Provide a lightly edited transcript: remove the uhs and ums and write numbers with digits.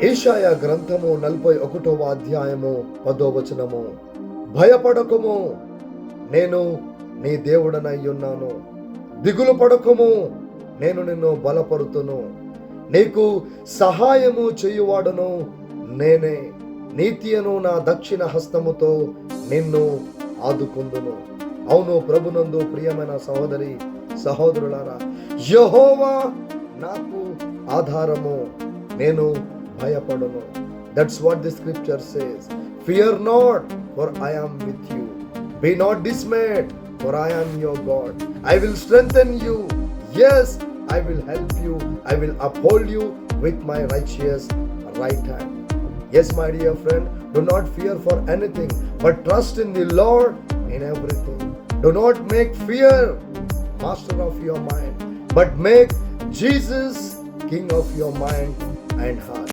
యెషయా గ్రంథము 41వ అధ్యాయము 10వ వచనము. భయపడకుము, నేను నీ దేవుడనై ఉన్నాను. దిగులు పడకుము, నేను నిన్ను బలపరుతును. నీకు సహాయము చేయువాడును నేనే. నీతియను నా దక్షిణ హస్తముతో నిన్ను ఆదుకుందును. అవును ప్రభునందు ప్రియమైన సహోదరి సహోదరులారా, యెహోవా నాకు ఆధారము, నేను భయపడును. That's what the scripture says. Fear not, for I am with you. Be not dismayed, for I am your God. I will strengthen you. Yes, I will help you. I will uphold you with my righteous right hand. Yes, my dear friend, do not fear for anything, but trust in the Lord in everything. Do not make fear master of your mind, but make Jesus king of your mind and heart.